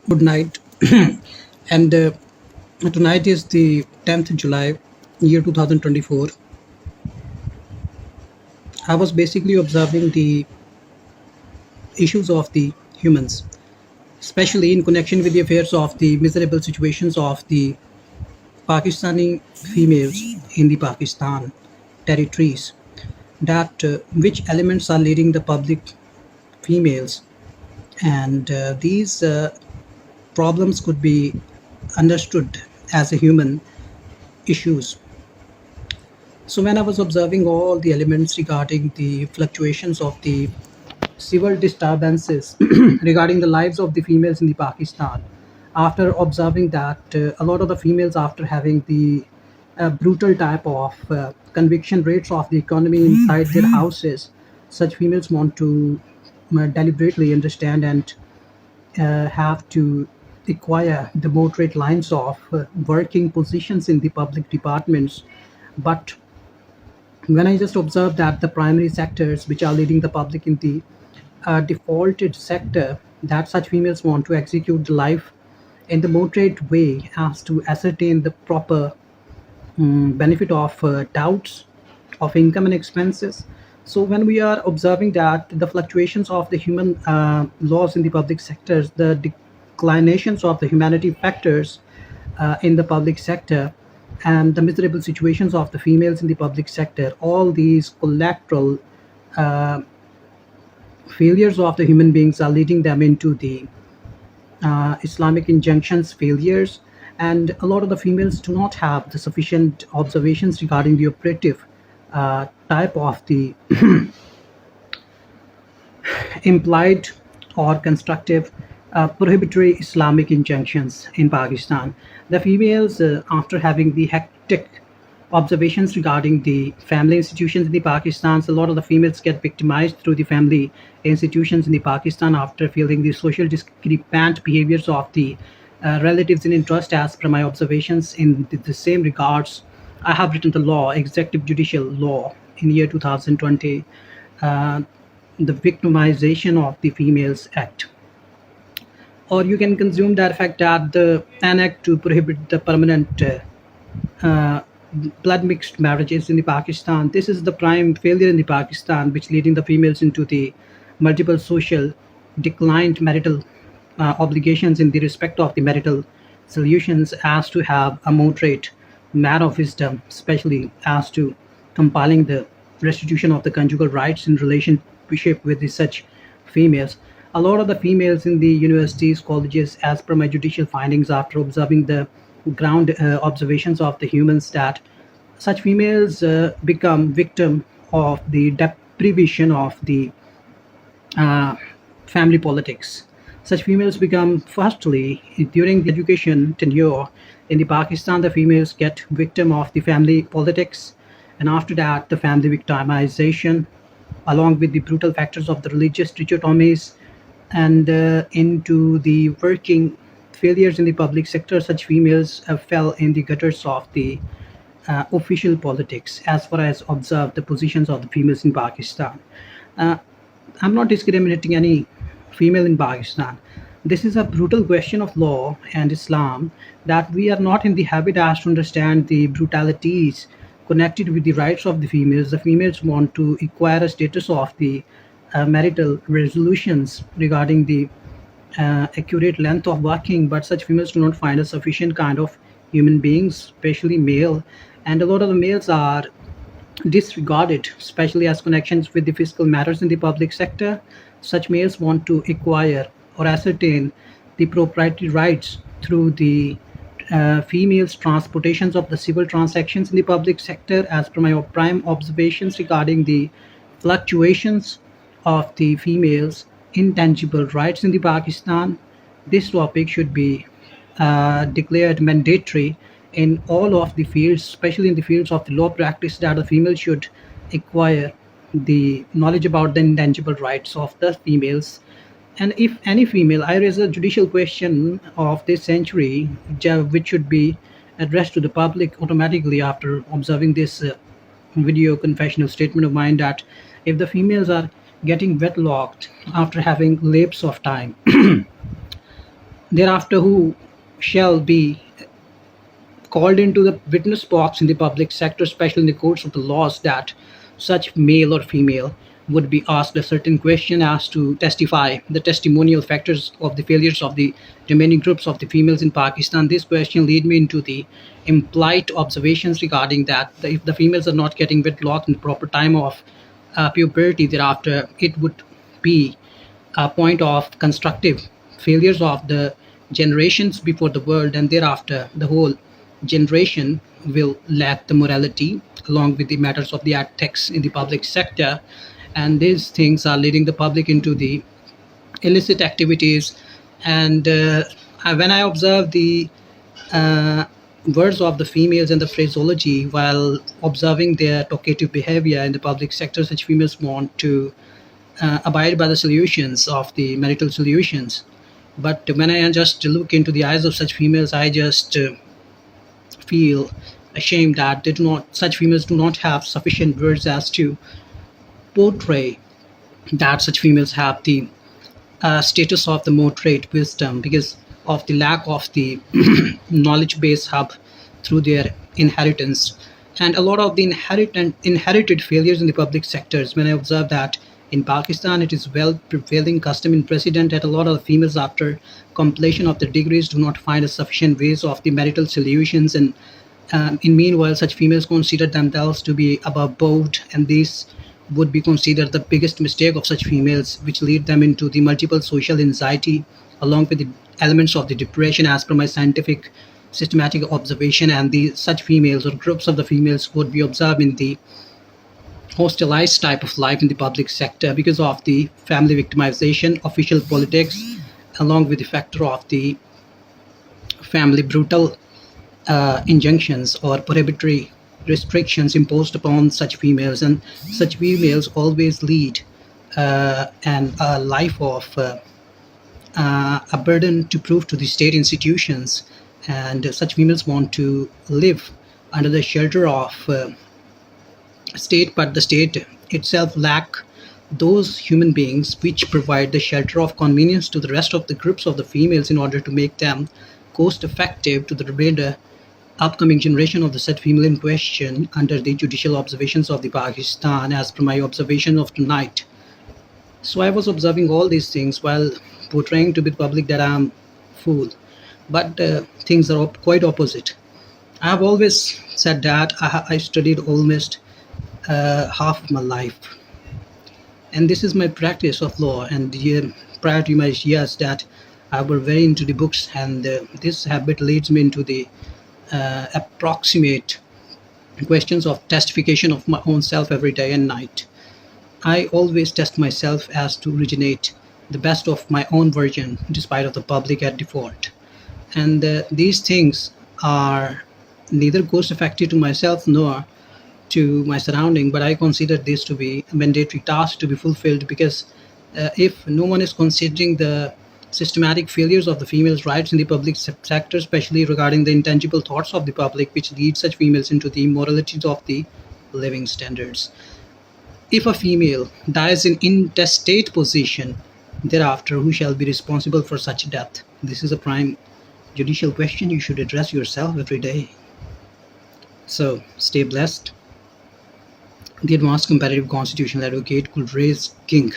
Good night. and Tonight is the 10th July, year 2024. I was basically observing the issues of the humans, especially in connection with the affairs of the miserable situations of the Pakistani females in the Pakistan territories. That which elements are leading the public females, and these problems could be understood as a human issues. So when I was observing all the elements regarding the fluctuations of the civil disturbances regarding the lives of the females in the Pakistan, after observing that a lot of the females, after having the brutal type of conviction rates of the economy inside their houses, such females want to deliberately understand and have to acquire the moderate lines of working positions in the public departments. But when I just observed that the primary sectors which are leading the public in the defaulted sector, that such females want to execute the life in the moderate way as to ascertain the proper benefit of doubts of income and expenses. So when we are observing that the fluctuations of the human laws in the public sectors, the declinations of the humanity factors in the public sector, and the miserable situations of the females in the public sector, all these collateral uh, failures of the human beings are leading them into the Islamic injunctions failures, and a lot of the females do not have the sufficient observations regarding the operative type of the implied or constructive prohibitory Islamic injunctions in Pakistan. The females, after having the hectic observations regarding the family institutions in the Pakistan, a lot of the females get victimized through the family institutions in the Pakistan after feeling the social discrepant behaviors of the relatives in interest. As per my observations in the same regards, I have written the law, executive judicial law, in year 2020, uh, the Victimization of the Females Act. Or you can consume that fact that the an act to prohibit the permanent uh, blood mixed marriages in the Pakistan. This is the prime failure in the Pakistan, which leading the females into the multiple social declined marital obligations in the respect of the marital solutions, as to have a moderate man of wisdom, especially as to compiling the restitution of the conjugal rights in relationship with the such females. A lot of the females in the universities, colleges, as per my judicial findings after observing the ground observations of the humans, that such females become victim of the deprivation of the uh, family politics. Such females become, firstly, during the education tenure in the Pakistan, the females get victim of the family politics, and after that, the family victimization, along with the brutal factors of the religious dichotomies, and into the working failures in the public sector. Such females fell in the gutters of the official politics, as far as observed the positions of the females in Pakistan. Uh, I'm not discriminating any female in Pakistan. This is a brutal question of law and Islam, that we are not in the habit as to understand the brutalities connected with the rights of the females. The females want to acquire a status of the marital resolutions regarding the accurate length of working, but such females do not find a sufficient kind of human beings, especially male, and a lot of the males are disregarded, especially as connections with the fiscal matters in the public sector. Such males want to acquire or ascertain the proprietary rights through the females' transportations of the civil transactions in the public sector. As per my prime observations regarding the fluctuations of the females' intangible rights in the Pakistan, this topic should be declared mandatory in all of the fields, especially in the fields of the law practice, that the female should acquire the knowledge about the intangible rights of the females. And if any female, I raise a judicial question of this century, which should be addressed to the public automatically after observing this video confessional statement of mine, that if the females are getting wetlocked after having lapse of time, thereafter who shall be called into the witness box in the public sector, especially in the courts of the laws, that such male or female would be asked a certain question as to testify the testimonial factors of the failures of the remaining groups of the females in Pakistan. This question lead me into the implied observations regarding that if the females are not getting wedlocked in the proper time of puberty, thereafter it would be a point of constructive failures of the generations before the world, and thereafter the whole generation will lack the morality along with the matters of the ethics in the public sector. And these things are leading the public into the illicit activities. And when I observe the uh, words of the females and the phraseology while observing their talkative behavior in the public sector, such females want to abide by the solutions of the marital solutions. But when I just look into the eyes of such females, I just feel ashamed that they do not, such females do not have sufficient words as to portray that such females have the status of the moderate wisdom because of the lack of the knowledge base hub through their inheritance. And a lot of the inherited failures in the public sectors, when I observe that in Pakistan it is well prevailing custom in precedent that a lot of females after completion of their degrees do not find a sufficient ways of the marital solutions. And in meanwhile such females consider themselves to be above board, and these would be considered the biggest mistake of such females, which lead them into the multiple social anxiety along with the elements of the depression as per my scientific systematic observation. And the such females or groups of the females would be observed in the hostilized type of life in the public sector because of the family victimization, official politics, along with the factor of the family brutal injunctions or prohibitory restrictions imposed upon such females. And such females always lead a life of a burden to prove to the state institutions. And such females want to live under the shelter of state, but the state itself lack those human beings which provide the shelter of convenience to the rest of the groups of the females in order to make them cost effective to the remainder upcoming generation of the said female in question under the judicial observations of the Pakistan as per my observation of tonight. So I was observing all these things while portraying to the public that I'm fool, but things are quite opposite. I have always said that I studied almost half of my life, and this is my practice of law. And prior to my years, that I were very into the books, and this habit leads me into the approximate questions of testification of my own self every day and night. I always test myself as to originate the best of my own version despite of the public at default. And these things are neither cost effective to myself nor to my surrounding, but I consider this to be a mandatory task to be fulfilled because if no one is considering the systematic failures of the females' rights in the public sector, especially regarding the intangible thoughts of the public, which lead such females into the immoralities of the living standards. If a female dies in intestate position, thereafter who shall be responsible for such death? This is a prime judicial question you should address yourself every day. So stay blessed. The advanced comparative constitutional advocate could raise King.